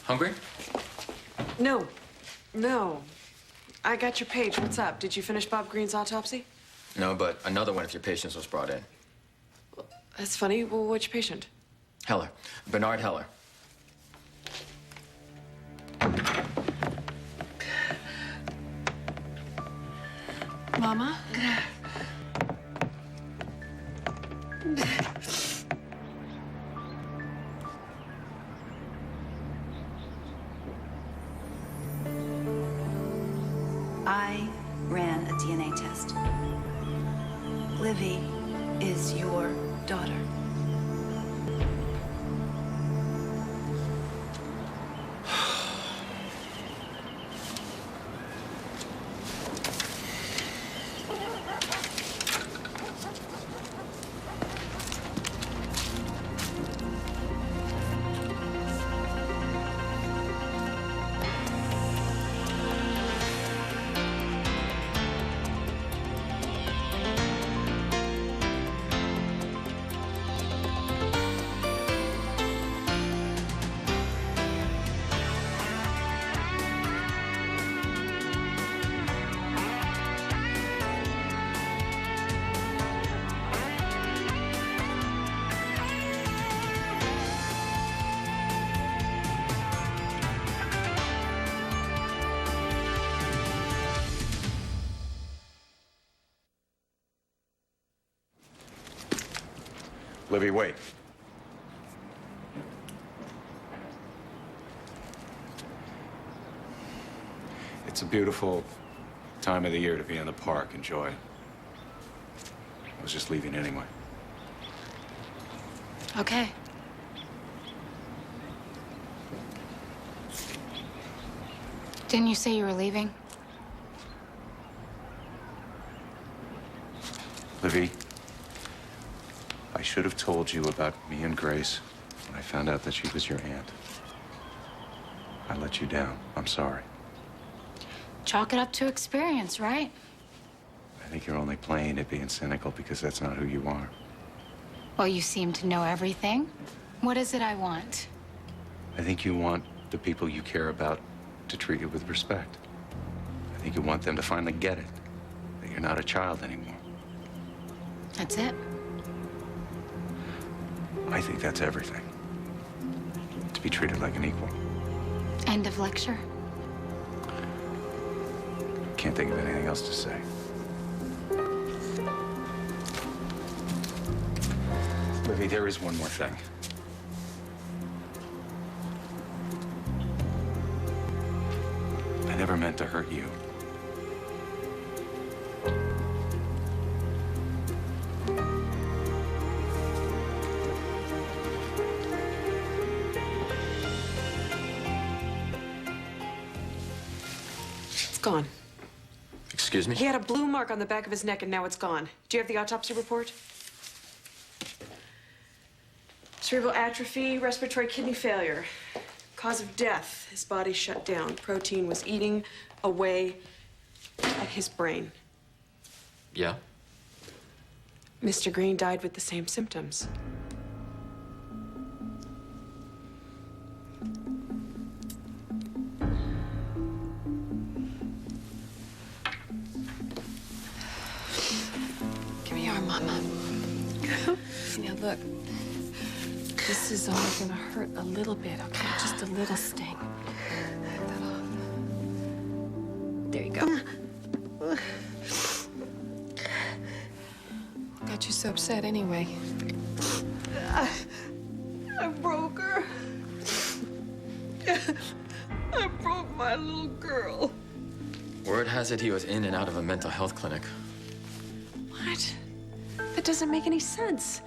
Hungry? No. No. I got your page. What's up? Did you finish Bob Green's autopsy? No, but another one of your patients was brought in. That's funny. Well, which patient? Heller. Bernard Heller. Mama? I ran a DNA test. Livy is your daughter. Livy, wait. It's a beautiful time of the year to be in the park. Enjoy. I was just leaving anyway. Okay. Didn't you say you were leaving? Livy, I should have told you about me and Grace when I found out that she was your aunt. I let you down. I'm sorry. Chalk it up to experience, right? I think you're only playing at being cynical because that's not who you are. Well, you seem to know everything. What is it I want? I think you want the people you care about to treat you with respect. I think you want them to finally get it, that you're not a child anymore. That's it? I think that's everything. To be treated like an equal. End of lecture? Can't think of anything else to say. Livy, there is one more thing. I never meant to hurt you. It's gone. Excuse me? He had a blue mark on the back of his neck, and now it's gone. Do you have the autopsy report? Cerebral atrophy, respiratory kidney failure. Cause of death, his body shut down. Protein was eating away at his brain. Yeah? Mr. Green died with the same symptoms. Give me your arm, Mama. Now, look. This is only gonna hurt a little bit, okay? Just a little sting. Knock that off. There you go. Got you so upset anyway. I broke her. I broke my little girl. Word has it he was in and out of a mental health clinic. What? That doesn't make any sense.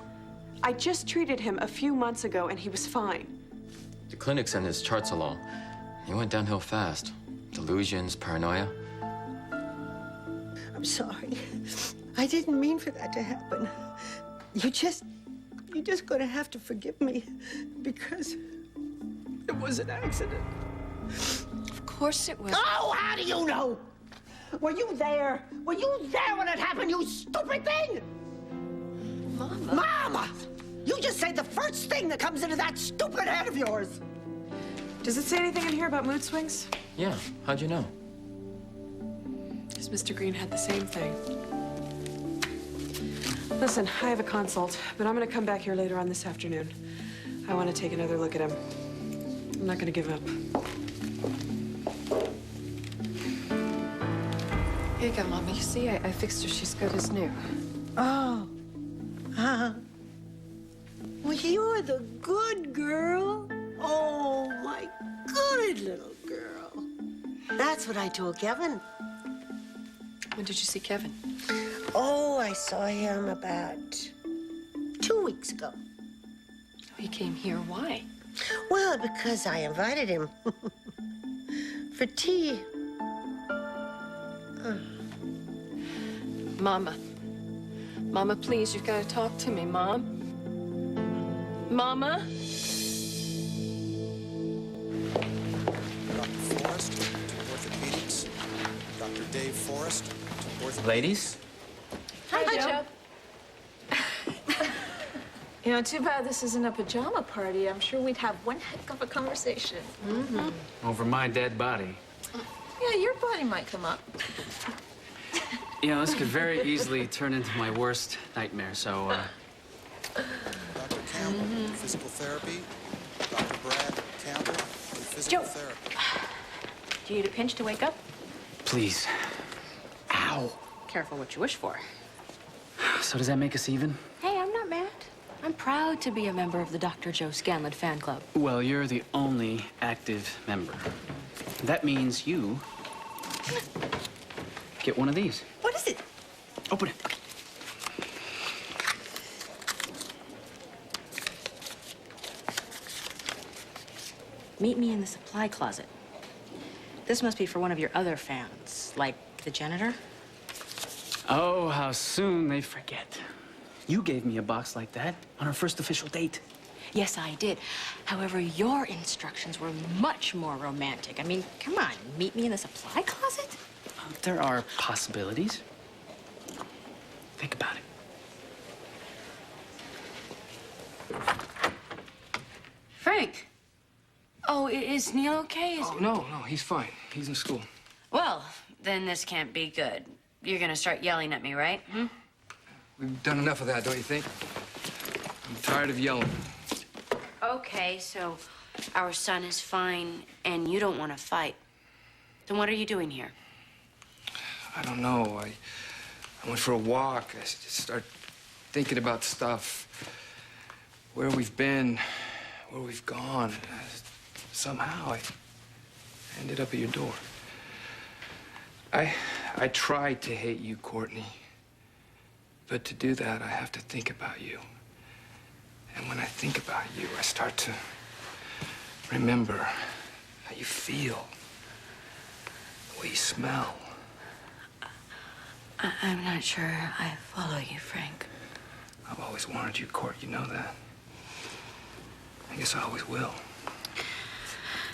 I just treated him a few months ago, and he was fine. The clinic sent his charts along. He went downhill fast. Delusions, paranoia. I'm sorry. I didn't mean for that to happen. You're just gonna have to forgive me because it was an accident. Of course it was. Oh, how do you know? Were you there? Were you there when it happened, you stupid thing? Mama. Mama! You just say the first thing that comes into that stupid head of yours. Does it say anything in here about mood swings? Yeah, how'd you know? Because Mr. Green had the same thing. Listen, I have a consult, but I'm gonna come back here later on this afternoon. I want to take another look at him. I'm not gonna give up. Here you go, Mommy. You see, I fixed her. She's good as new. Oh. Well, you're the good girl. Oh, my good little girl. That's what I told Kevin. When did you see Kevin? Oh, I saw him about 2 weeks ago. He came here. Why? Well, because I invited him for tea. Mama. Mama, please, you've got to talk to me, Mom. Mama? Dr. Forrest to orthopedics. Dr. Dave Forrest to orthopedics. Ladies? Hi, Joe. You know, too bad this isn't a pajama party. I'm sure we'd have one heck of a conversation. Over my dead body. Yeah, your body might come up. You know, this could very easily turn into my worst nightmare, so, Dr. Campbell, physical therapy. Dr. Brad Campbell, physical therapy. Do you need a pinch to wake up? please. Ow. Careful what you wish for. So does that make us even? Hey, I'm not mad. I'm proud to be a member of the Dr. Joe Scanlon fan club. Well, you're the only active member. That means you get one of these. What is it? Open it. Meet me in the supply closet. This must be for one of your other fans, like the janitor. Oh, how soon they forget. You gave me a box like that on our first official date. Yes, I did. However, your instructions were much more romantic. I mean, come on, meet me in the supply closet? There are possibilities. Think about it. Frank! Oh, is Neil okay? Oh, no, he's fine. He's in school. Well, then this can't be good. You're gonna start yelling at me, right? Hmm? We've done enough of that, don't you think? I'm tired of yelling. Okay, so our son is fine, and you don't want to fight. Then what are you doing here? I don't know. I went for a walk. I just started thinking about stuff. Where we've been, where we've gone. Somehow I ended up at your door. I tried to hate you, Courtney. But to do that, I have to think about you. And when I think about you, I start to remember how you feel, the way you smell. I'm not sure I follow you, Frank. I've always wanted you, Court. You know that. I guess I always will.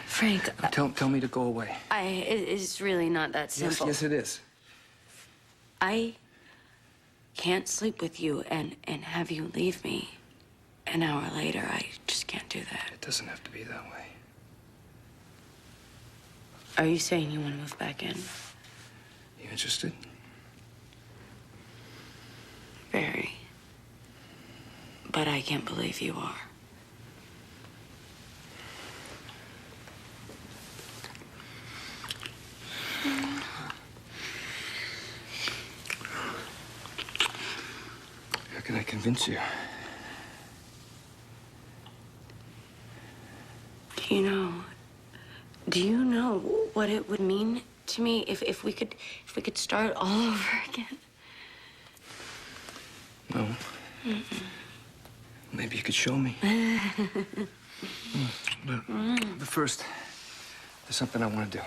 Frank, Now, tell me to go away. it's really not that simple. Yes, it is. I can't sleep with you and have you leave me an hour later. I just can't do that. It doesn't have to be that way. Are you saying you want to move back in? You interested? Very. But I can't believe you are. How can I convince you? Do you know what it would mean to me if we could start all over again? No. Maybe you could show me. But first, there's something I want to do.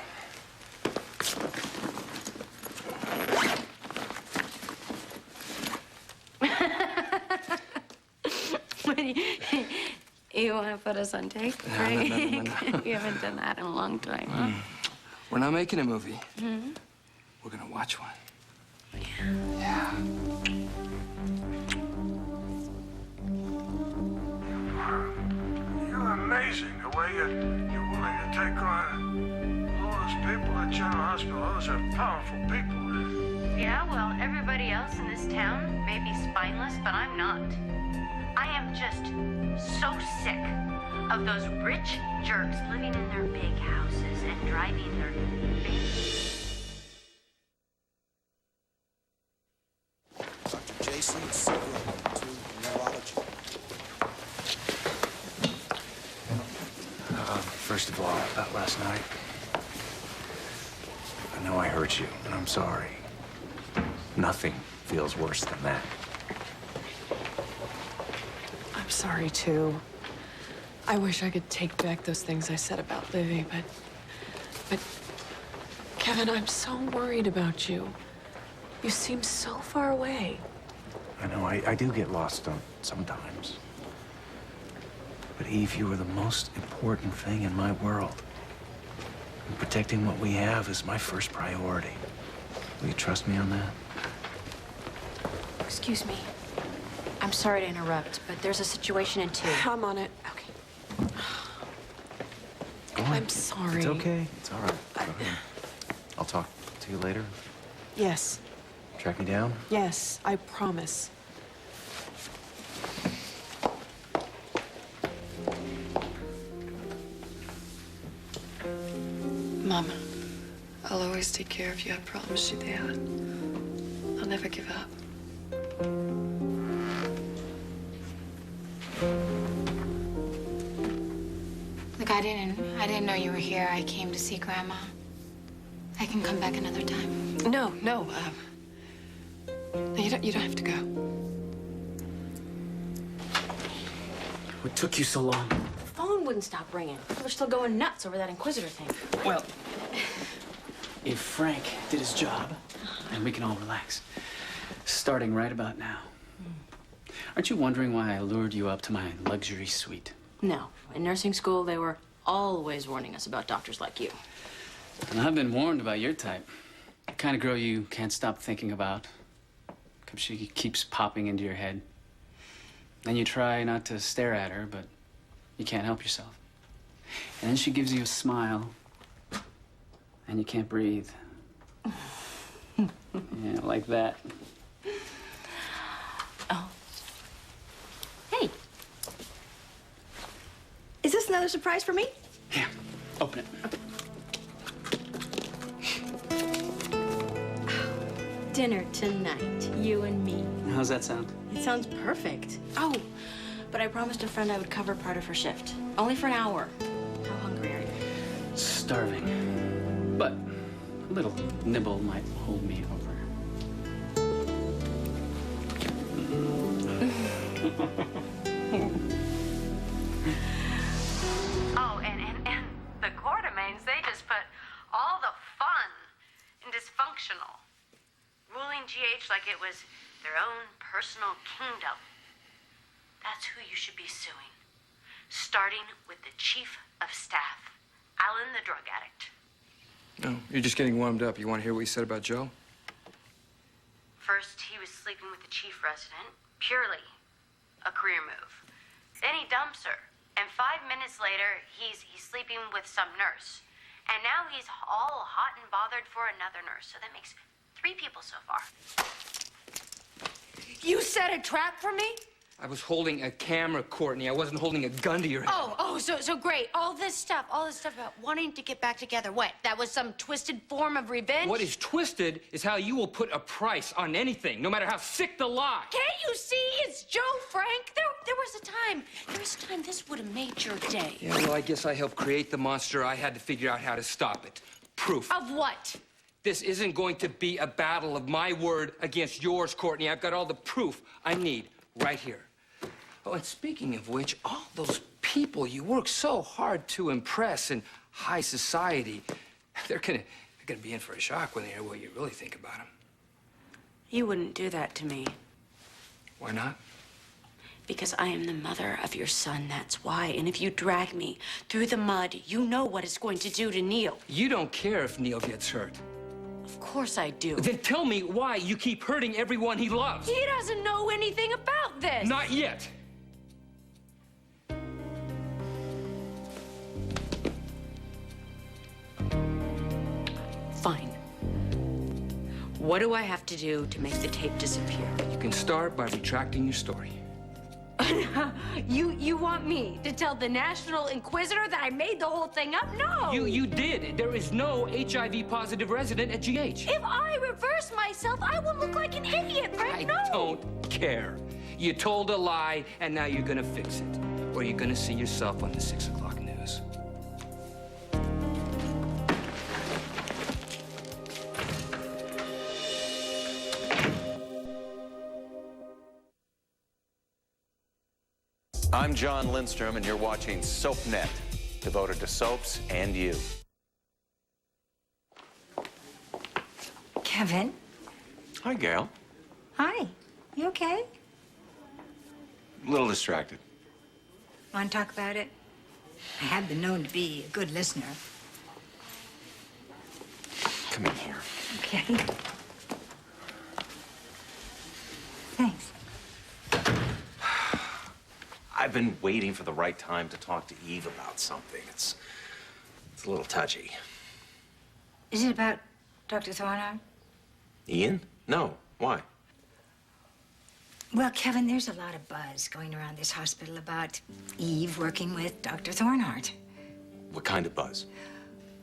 You want to put us on tape, right? No. We haven't done that in a long time, huh? We're not making a movie. We're gonna watch one. Yeah. You're amazing, the way you're willing to take General Hospital. Those are powerful people there. Yeah, well, everybody else in this town may be spineless, but I'm not. I am just so sick of those rich jerks living in their big houses and driving their big... Dr. Jason Seagram to neurology. First of all, about last night. I know I hurt you, and I'm sorry. Nothing feels worse than that. I'm sorry, too. I wish I could take back those things I said about Livy, but Kevin, I'm so worried about you. You seem so far away. I know, I do get lost sometimes. But Eve, you are the most important thing in my world. And protecting what we have is my first priority. Will you trust me on that? Excuse me. I'm sorry to interrupt, but there's a situation in 2. I'm on it. Okay. I'm sorry. It's okay. It's all right. Go ahead. I'll talk to you later. Yes. Track me down? Yes, I promise. Mama, I'll always take care of you. I promise you that. I'll never give up. Look, I didn't know you were here. I came to see Grandma. I can come back another time. No. You don't have to go. What took you so long? The phone wouldn't stop ringing. People are still going nuts over that Inquisitor thing. Well, if Frank did his job, then we can all relax. Starting right about now. Aren't you wondering why I lured you up to my luxury suite? No. In nursing school, they were always warning us about doctors like you. And I've been warned about your type. The kind of girl you can't stop thinking about. Because she keeps popping into your head. Then you try not to stare at her, but you can't help yourself. And then she gives you a smile, and you can't breathe. Yeah, like that. Oh. Hey. Is this another surprise for me? Here, open it. Dinner tonight, you and me. How's that sound? It sounds perfect. Oh, but I promised a friend I would cover part of her shift. Only for an hour. How hungry are you? Starving. But a little nibble might hold me over. Oh, and the Quartermains, they just put all the fun in dysfunctional. Ruling GH like it was their own personal kingdom. That's who you should be suing. Starting with the chief of staff, Alan the drug addict. No, you're just getting warmed up. You want to hear what he said about Joe? First, he was sleeping with the chief resident, purely a career move. Then he dumps her, and 5 minutes later, he's sleeping with some nurse. And now he's all hot and bothered for another nurse, so that makes 3 people so far. You set a trap for me? I was holding a camera, Courtney. I wasn't holding a gun to your head. So great. All this stuff about wanting to get back together. What? That was some twisted form of revenge? What is twisted is how you will put a price on anything, no matter how sick the lie. Can't you see? It's Joe, Frank. There was a time this would have made your day. Yeah, well, I guess I helped create the monster. I had to figure out how to stop it. Proof. Of what? This isn't going to be a battle of my word against yours, Courtney. I've got all the proof I need right here. Oh, and speaking of which, all those people you work so hard to impress in high society, they're gonna be in for a shock when they hear what you really think about them. You wouldn't do that to me. Why not? Because I am the mother of your son, that's why. And if you drag me through the mud, you know what it's going to do to Neil. You don't care if Neil gets hurt. Of course I do. Then tell me why you keep hurting everyone he loves. He doesn't know anything about this. Not yet. What do I have to do to make the tape disappear? You can start by retracting your story. You want me to tell the National Inquisitor that I made the whole thing up? No! You did. There is no HIV-positive resident at GH. If I reverse myself, I will look like an idiot, right? No! I don't care. You told a lie, and now you're gonna fix it. Or you're gonna see yourself on the 6 o'clock news. I'm John Lindstrom, and you're watching SoapNet, devoted to soaps and you. Kevin. Hi, Gail. Hi. You okay? A little distracted. Want to talk about it? I have been known to be a good listener. Come in here. Okay. Thanks. I've been waiting for the right time to talk to Eve about something. It's a little touchy. Is it about Dr. Thornhart? Ian? No. Why? Well, Kevin, there's a lot of buzz going around this hospital about Eve working with Dr. Thornhart. What kind of buzz?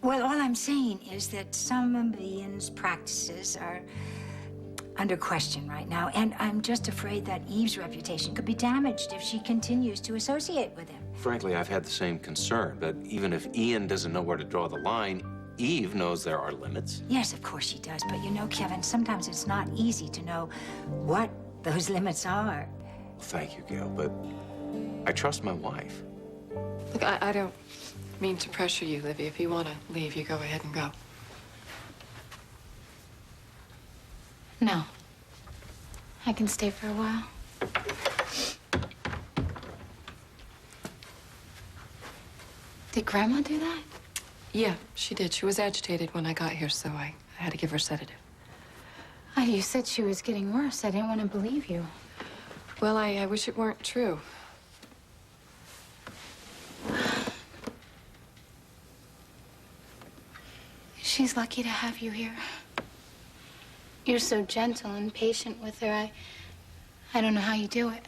Well, all I'm saying is that some of Ian's practices are under question right now, and I'm just afraid that Eve's reputation could be damaged if she continues to associate with him. Frankly, I've had the same concern, but even if Ian doesn't know where to draw the line, Eve knows there are limits. Yes, of course she does, but you know, Kevin, sometimes it's not easy to know what those limits are. Thank you, Gail, but I trust my wife. Look, I don't mean to pressure you, Livy. If you want to leave, you go ahead and go. No. I can stay for a while. Did Grandma do that? Yeah, she did. She was agitated when I got here, so I had to give her sedative. Oh, you said she was getting worse. I didn't want to believe you. Well, I wish it weren't true. She's lucky to have you here. You're so gentle and patient with her. I don't know how you do it.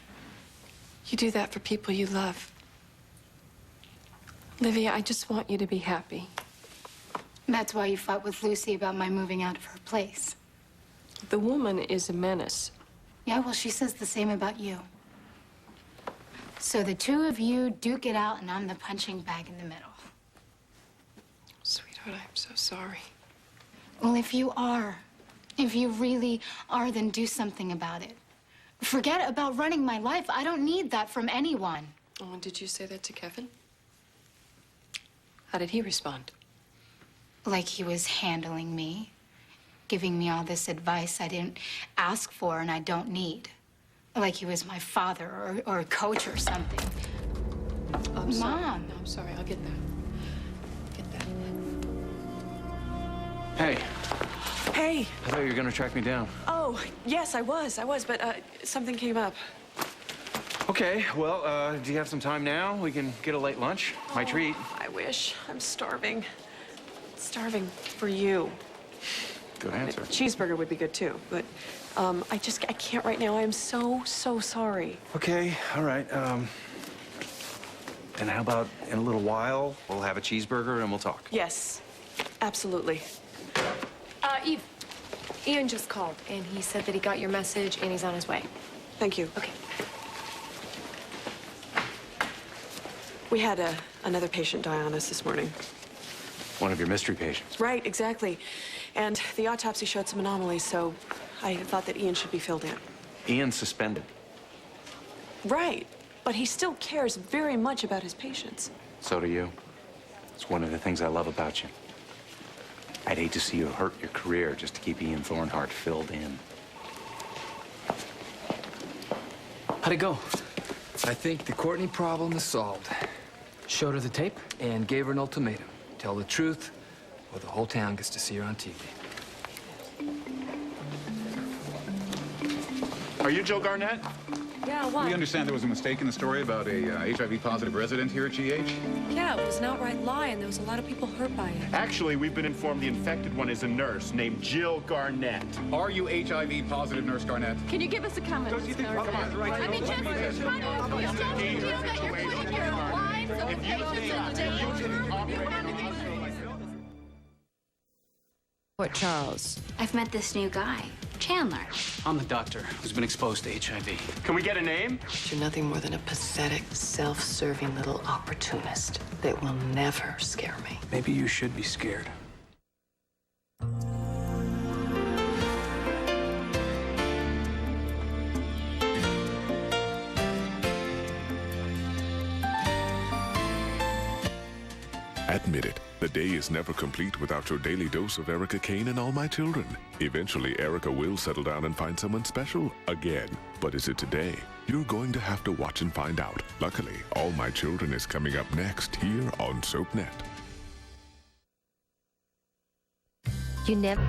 You do that for people you love. Livy, I just want you to be happy. That's why you fought with Lucy about my moving out of her place. The woman is a menace. Yeah, well, she says the same about you. So the two of you duke it out, and I'm the punching bag in the middle. Sweetheart, I'm so sorry. Well, if you really are, then do something about it. Forget about running my life. I don't need that from anyone. Oh, and did you say that to Kevin? How did he respond? Like he was handling me, giving me all this advice I didn't ask for and I don't need. Like he was my father or a coach or something. I'm sorry. Mom. No, I'm sorry. I'll get that. Get that. Hey. Hey. I thought you were gonna track me down. Oh, yes, I was, but something came up. Okay, well, do you have some time now? We can get a late lunch. My treat. I wish. I'm starving. Starving for you. Good answer. Cheeseburger would be good, too, but I can't right now. I am so sorry. Okay, all right. And how about in a little while, we'll have a cheeseburger and we'll talk? Yes, absolutely. Eve, Ian just called, and he said that he got your message and he's on his way. Thank you. Okay. We had another patient die on us this morning. One of your mystery patients. Right, exactly. And the autopsy showed some anomalies, so I thought that Ian should be filled in. Ian's suspended. Right, but he still cares very much about his patients. So do you. It's one of the things I love about you. I'd hate to see you hurt your career just to keep Ian Thornhart filled in. How'd it go? I think the Courtney problem is solved. Showed her the tape and gave her an ultimatum. Tell the truth, or the whole town gets to see her on TV. Are you Joe Garnett? Yeah, why? We understand there was a mistake in the story about a HIV-positive resident here at GH. Yeah, it was an outright lie, and there was a lot of people hurt by it. Actually, we've been informed the infected one is a nurse named Jill Garnett. Are you HIV-positive, Nurse Garnett? Can you give us a comment? Don't you think we're coming right? I mean, just don't you feel that you're putting your lives of patients in danger? What, Charles? I've met this new guy, Chandler. I'm the doctor who's been exposed to HIV. Can we get a name? You're nothing more than a pathetic, self-serving little opportunist that will never scare me. Maybe you should be scared. Admit it, the day is never complete without your daily dose of Erica Kane and All My Children. Eventually, Erica will settle down and find someone special again. But is it today? You're going to have to watch and find out. Luckily, All My Children is coming up next here on SoapNet. You never...